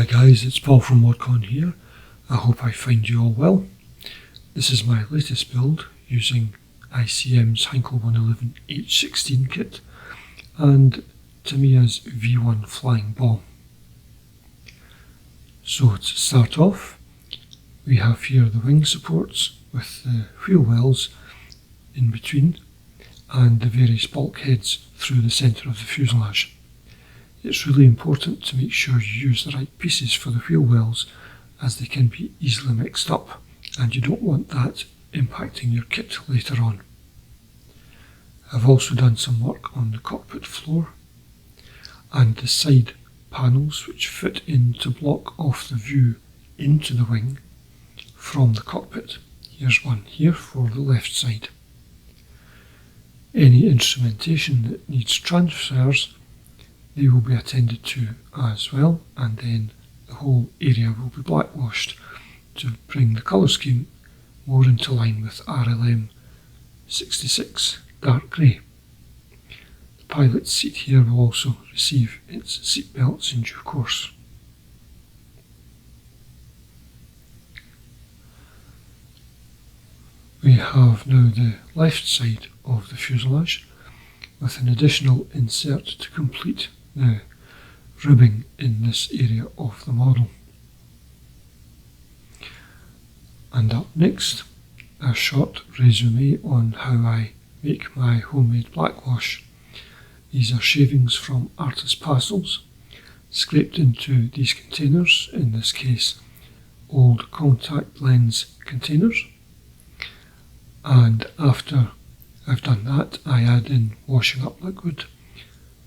Hi guys, it's Paul from ModCon here. I hope I find you all well. This is my latest build using ICM's Heinkel He111H-16 kit and Tamiya's V-1 flying bomb. So to start off, we have here the wing supports with the wheel wells in between and the various bulkheads through the centre of the fuselage. It's really important to make sure you use the right pieces for the wheel wells, as they can be easily mixed up and you don't want that impacting your kit later on. I've also done some work on the cockpit floor and the side panels which fit in to block off the view into the wing from the cockpit. Here's one here for the left side. Any instrumentation that needs transfers, they will be attended to as well, and then the whole area will be blackwashed to bring the colour scheme more into line with RLM 66 dark grey. The pilot's seat here will also receive its seat belts in due course. We have now the left side of the fuselage with an additional insert to complete the ribbing in this area of the model. And up next, a short resume on how I make my homemade blackwash. These are shavings from artist pastels, scraped into these containers, in this case old contact lens containers. And after I've done that, I add in washing up liquid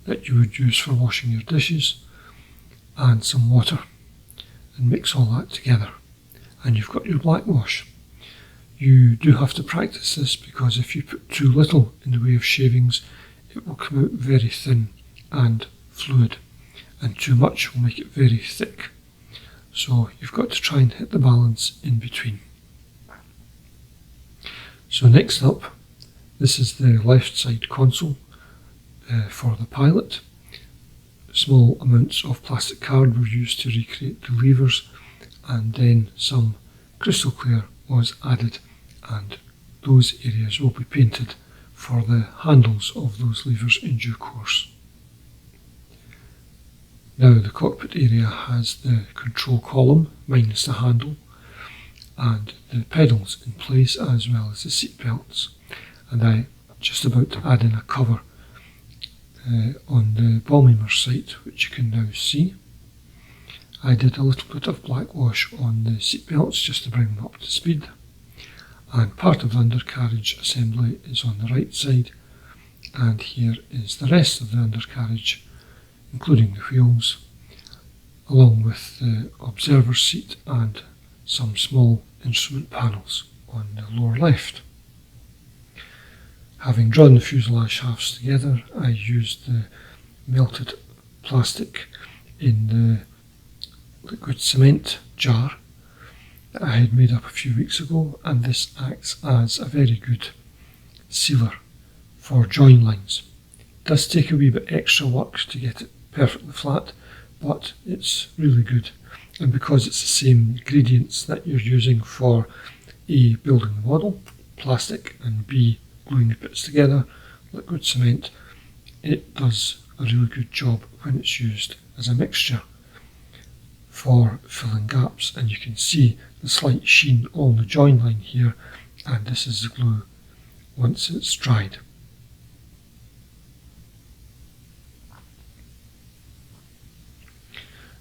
that you would use for washing your dishes and some water and mix all that together and you've got your blackwash. You do have to practice this because if you put too little in the way of shavings it will come out very thin and fluid, and too much will make it very thick. So you've got to try and hit the balance in between. So next up, this is the left side console for the pilot. Small amounts of plastic card were used to recreate the levers, and then some crystal clear was added, and those areas will be painted for the handles of those levers in due course. Now the cockpit area has the control column minus the handle and the pedals in place, as well as the seat belts, and I just about to add in a cover on the bomber sight, which you can now see. I did a little bit of blackwash on the seat belts just to bring them up to speed, and part of the undercarriage assembly is on the right side, and here is the rest of the undercarriage, including the wheels, along with the observer seat and some small instrument panels on the lower left. Having drawn the fuselage halves together, I used the melted plastic in the liquid cement jar that I had made up a few weeks ago, and this acts as a very good sealer for join lines. It does take a wee bit extra work to get it perfectly flat, but it's really good, and because it's the same ingredients that you're using for A, building the model, plastic, and B, gluing the bits together, liquid cement, it does a really good job when it's used as a mixture for filling gaps, and you can see the slight sheen on the join line here, and this is the glue once it's dried.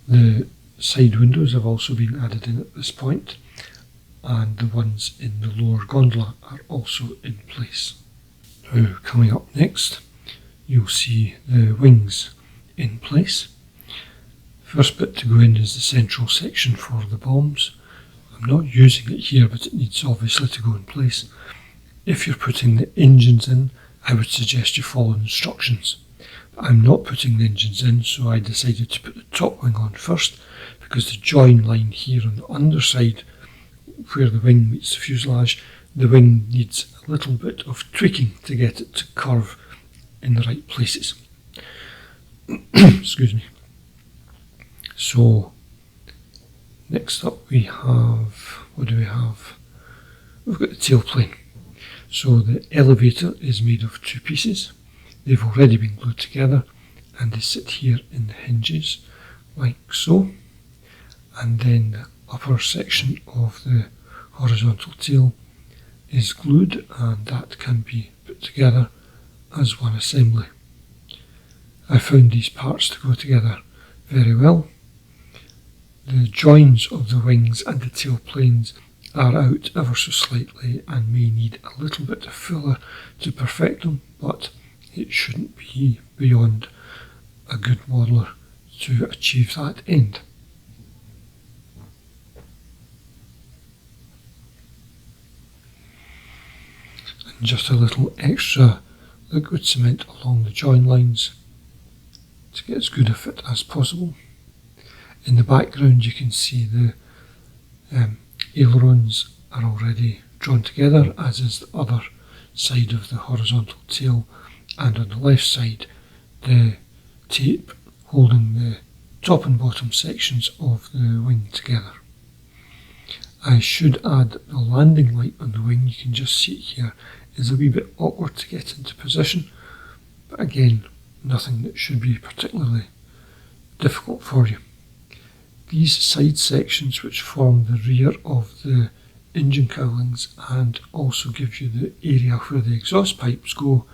The side windows have also been added in at this point, and the ones in the lower gondola are also in place. Now coming up next, you'll see the wings in place. First bit to go in is the central section for the bombs. I'm not using it here, but it needs obviously to go in place. If you're putting the engines in, I would suggest you follow instructions. But I'm not putting the engines in, so I decided to put the top wing on first, because the join line here on the underside, where the wing meets the fuselage, the wing needs a little bit of tweaking to get it to curve in the right places. Excuse me. So Next up we have, what do we have? We've got the tailplane. So the elevator is made of two pieces. They've already been glued together and they sit here in the hinges like so. And then the upper section of the horizontal tail is glued, and that can be put together as one assembly. I found these parts to go together very well. The joins of the wings and the tail planes are out ever so slightly and may need a little bit of filler to perfect them, but it shouldn't be beyond a good modeller to achieve that end. And just a little extra liquid cement along the join lines to get as good a fit as possible. In the background you can see the ailerons are already drawn together, as is the other side of the horizontal tail, and on the left side the tape holding the top and bottom sections of the wing together. I should add the landing light on the wing. You can just see it here. It's a wee bit awkward to get into position, but again, nothing that should be particularly difficult for you. These side sections, which form the rear of the engine cowlings and also give you the area where the exhaust pipes go,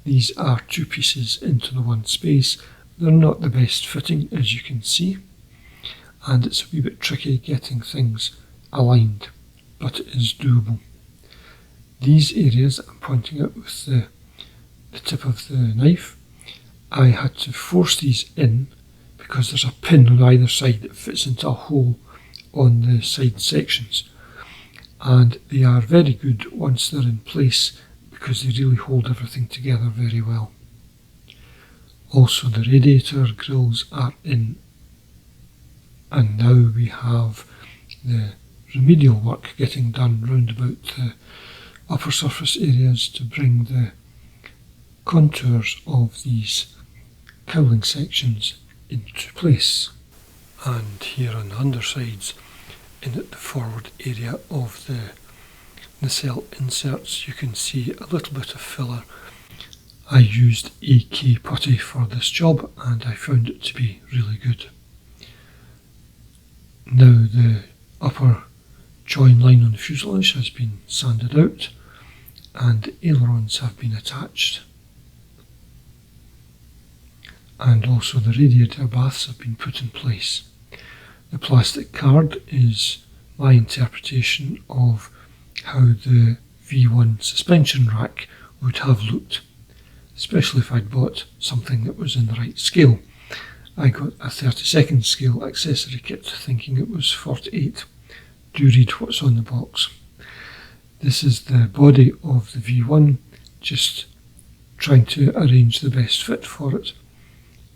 these are two pieces into the one space. They're not the best fitting, as you can see, and it's a wee bit tricky getting things aligned, but it is doable. These areas that I'm pointing out with the tip of the knife, I had to force these in because there's a pin on either side that fits into a hole on the side sections, and they are very good once they're in place because they really hold everything together very well. Also, the radiator grills are in, and now we have the remedial work getting done round about the upper surface areas to bring the contours of these cowling sections into place. And here on the undersides, in at the forward area of the nacelle inserts, you can see a little bit of filler. I used AK putty for this job and I found it to be really good. Now the upper join line on the fuselage has been sanded out and the ailerons have been attached, and also the radiator baths have been put in place. The plastic card is my interpretation of how the V1 suspension rack would have looked, especially if I'd bought something that was in the right scale. I got a 32nd scale accessory kit thinking it was 48. Do read what's on the box. This is the body of the V1, just trying to arrange the best fit for it,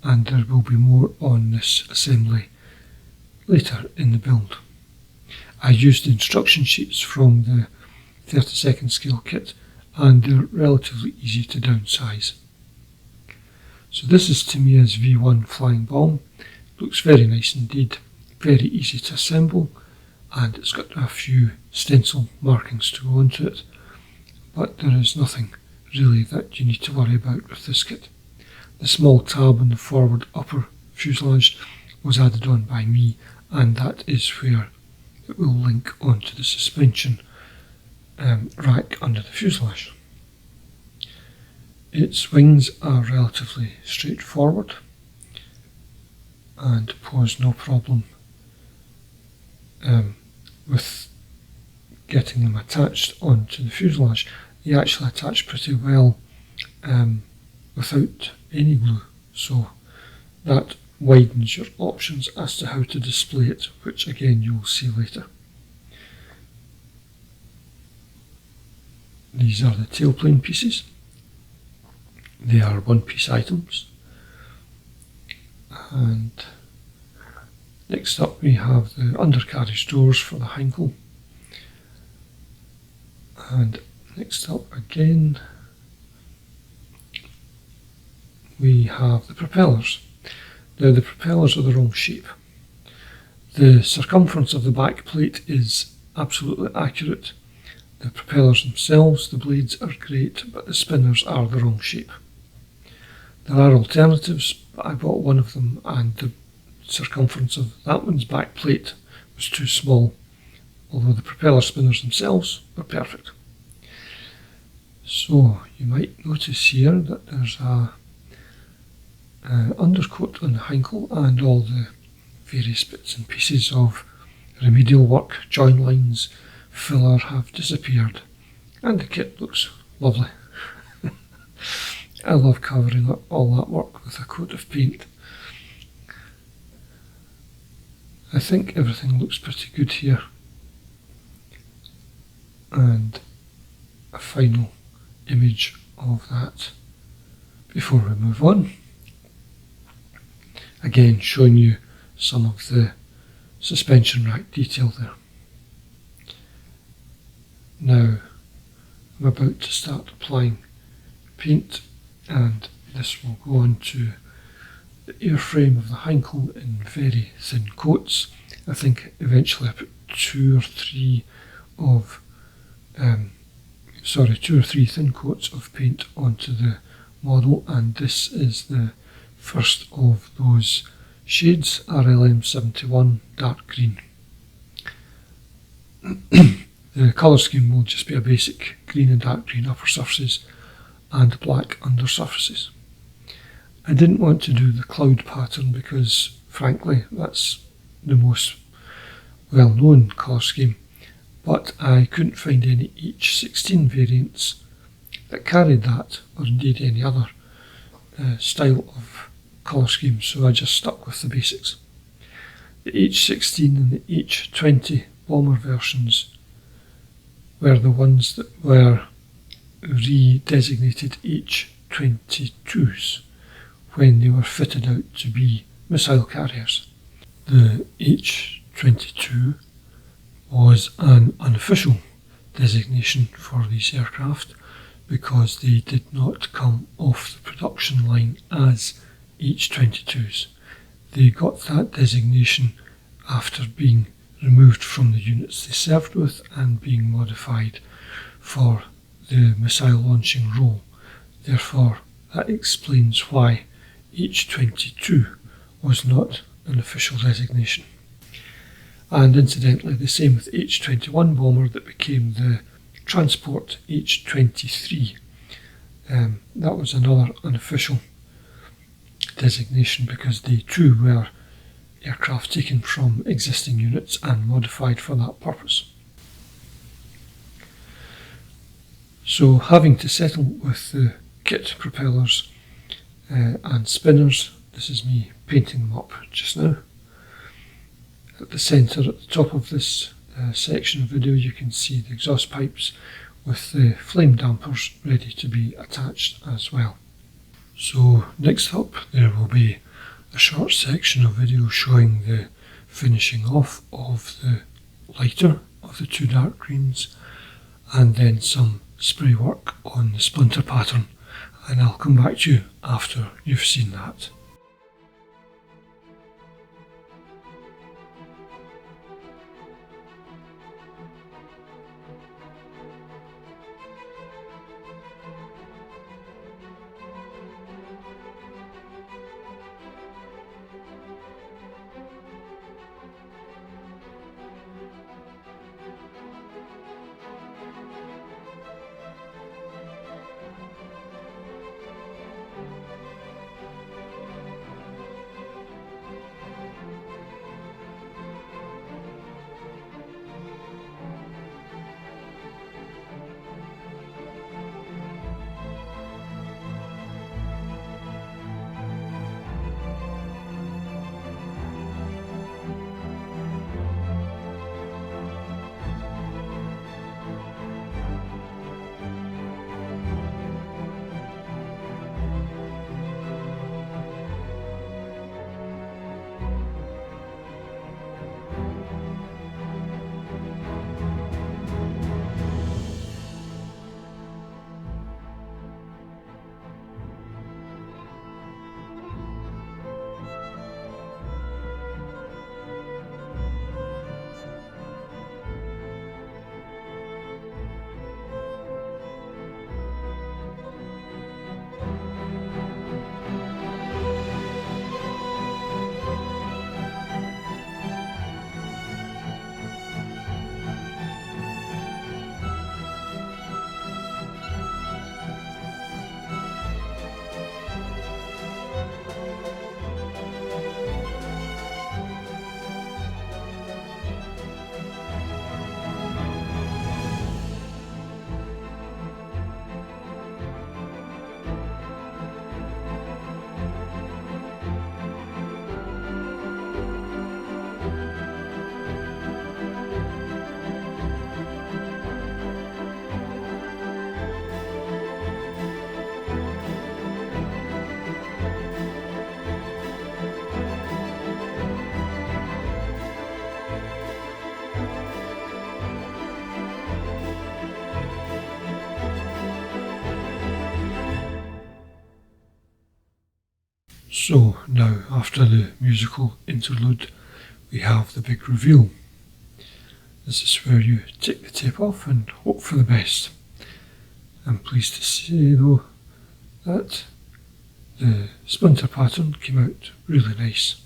and there will be more on this assembly later in the build. I used instruction sheets from the 32nd scale kit and they're relatively easy to downsize. So this is Tamiya's V1 flying bomb. Looks very nice indeed, very easy to assemble, and it's got a few stencil markings to go onto it, but there is nothing really that you need to worry about with this kit. The small tab on the forward upper fuselage was added on by me, and that is where it will link onto the suspension rack under the fuselage. Its wings are relatively straightforward and pose no problem with getting them attached onto the fuselage. They actually attach pretty well without any glue, so that widens your options as to how to display it, which again you will see later. These are the tailplane pieces. They are one-piece items. And next up we have the undercarriage doors for the Heinkel. And next up again we have the propellers. Now the propellers are the wrong shape. The circumference of the back plate is absolutely accurate. The propellers themselves, the blades are great, but the spinners are the wrong shape. There are alternatives, but I bought one of them and the circumference of that one's back plate was too small, although the propeller spinners themselves were perfect. So you might notice here that there's a undercoat on the Heinkel, and all the various bits and pieces of remedial work, join lines, filler have disappeared, and the kit looks lovely. I love covering up all that work with a coat of paint. I think everything looks pretty good here. And a final image of that before we move on. Again, showing you some of the suspension rack detail there. Now I'm about to start applying paint, and this will go on to the airframe of the Heinkel in very thin coats. I think eventually I put two or three thin coats of paint onto the model, and this is the first of those shades, RLM71 dark green. The colour scheme will just be a basic green and dark green upper surfaces and black under surfaces. I didn't want to do the cloud pattern because, frankly, that's the most well-known colour scheme, but I couldn't find any H-16 variants that carried that, or indeed any other style of colour scheme, so I just stuck with the basics. The H-16 and the H-20 bomber versions were the ones that were redesignated H-22s when they were fitted out to be missile carriers. The H-22 was an unofficial designation for these aircraft because they did not come off the production line as H-22s. They got that designation after being removed from the units they served with and being modified for the missile launching role. Therefore, that explains why H-22 was not an official designation. And incidentally, the same with H-21 bomber that became the transport H-23. That was another unofficial designation because they too were aircraft taken from existing units and modified for that purpose. So having to settle with the kit propellers and spinners, this is me painting them up just now. At the centre, at the top of this section of video, you can see the exhaust pipes with the flame dampers ready to be attached as well. So next up there will be a short section of video showing the finishing off of the lighter of the two dark greens, and then some spray work on the splinter pattern, and I'll come back to you after you've seen that. So now, after the musical interlude, we have the big reveal. This is where you take the tape off and hope for the best. I'm pleased to say though that the splinter pattern came out really nice.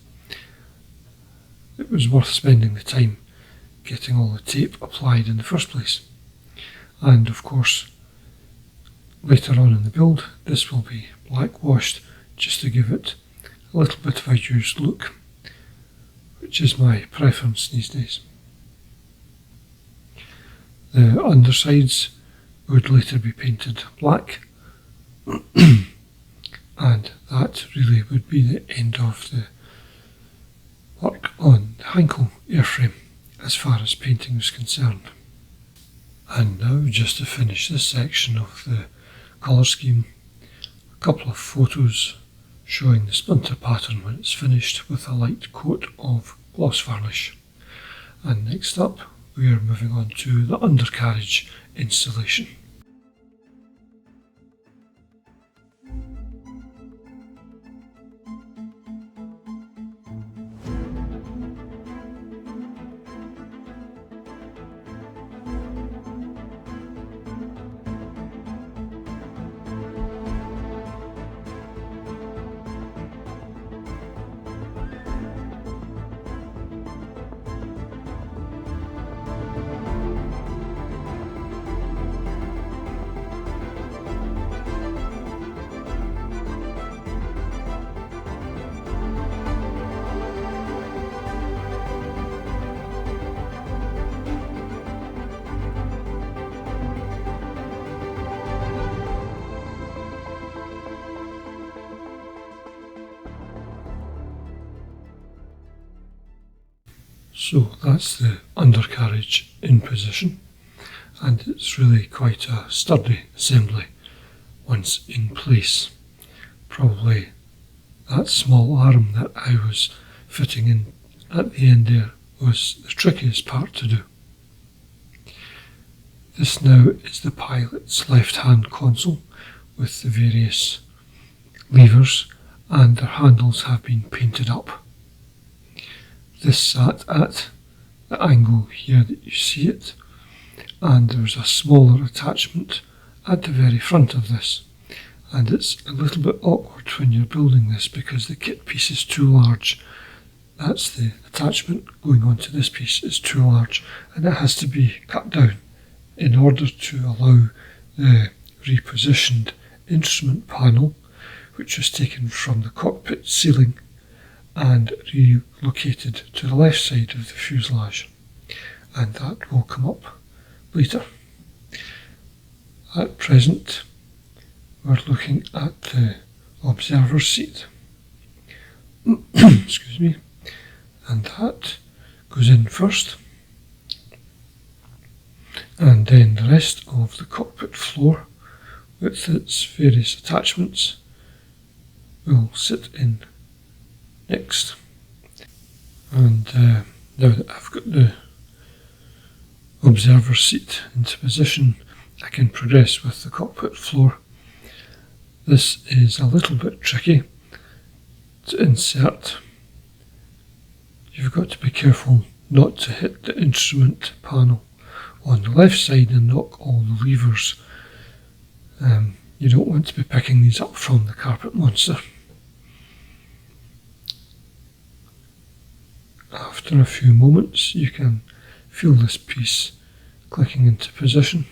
It was worth spending the time getting all the tape applied in the first place. And of course, later on in the build, this will be blackwashed just to give it a little bit of a used look, which is my preference these days. The undersides would later be painted black, and that really would be the end of the work on the Heinkel airframe as far as painting is concerned. And now, just to finish this section of the colour scheme, a couple of photos showing the splinter pattern when it's finished with a light coat of gloss varnish. And next up, we are moving on to the undercarriage installation. So that's the undercarriage in position, and it's really quite a sturdy assembly once in place. Probably that small arm that I was fitting in at the end there was the trickiest part to do. This now is the pilot's left-hand console with the various levers, and their handles have been painted up. This sat at the angle here that you see it, and there's a smaller attachment at the very front of this, and it's a little bit awkward when you're building this because the kit piece is too large. That's the attachment going onto this piece is too large, and it has to be cut down in order to allow the repositioned instrument panel, which was taken from the cockpit ceiling and relocated to the left side of the fuselage, and that will come up later. At present, we're looking at the observer seat, excuse me, and that goes in first, and then the rest of the cockpit floor with its various attachments will sit in next. And now that I've got the observer seat into position, I can progress with the cockpit floor. This is a little bit tricky to insert. You've got to be careful not to hit the instrument panel on the left side and knock all the levers. You don't want to be picking these up from the carpet monster. After a few moments, you can feel this piece clicking into position.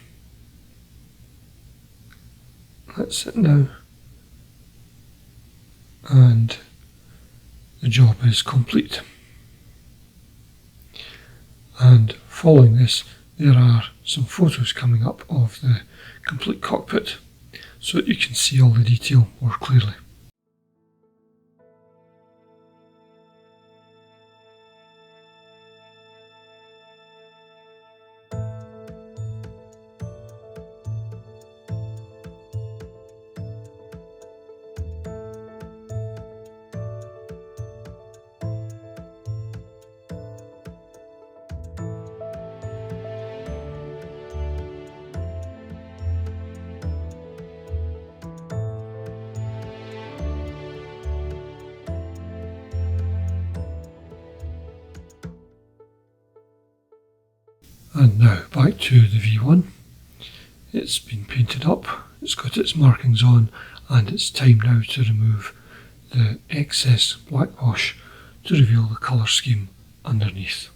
That's it now, and the job is complete. And following this, there are some photos coming up of the complete cockpit so that you can see all the detail more clearly. And now back to the V1. It's been painted up, it's got its markings on, and it's time now to remove the excess black wash to reveal the colour scheme underneath.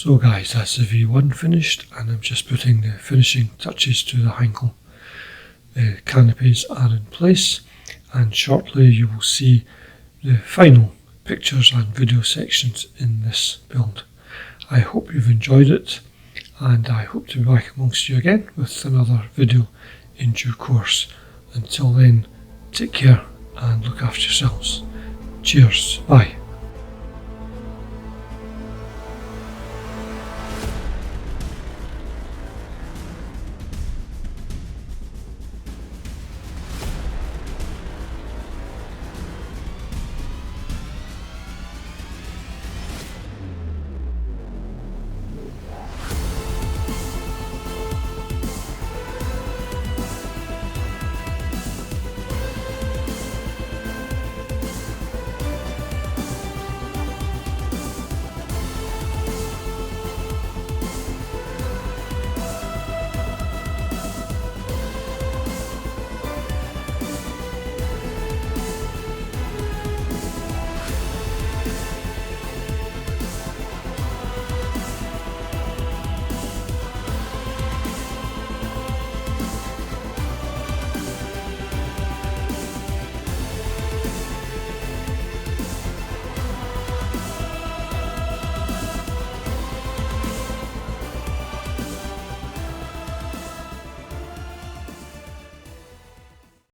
So guys, that's the V1 finished, and I'm just putting the finishing touches to the Heinkel. The canopies are in place, and shortly you will see the final pictures and video sections in this build. I hope you've enjoyed it, and I hope to be back amongst you again with another video in due course. Until then, take care and look after yourselves. Cheers, bye.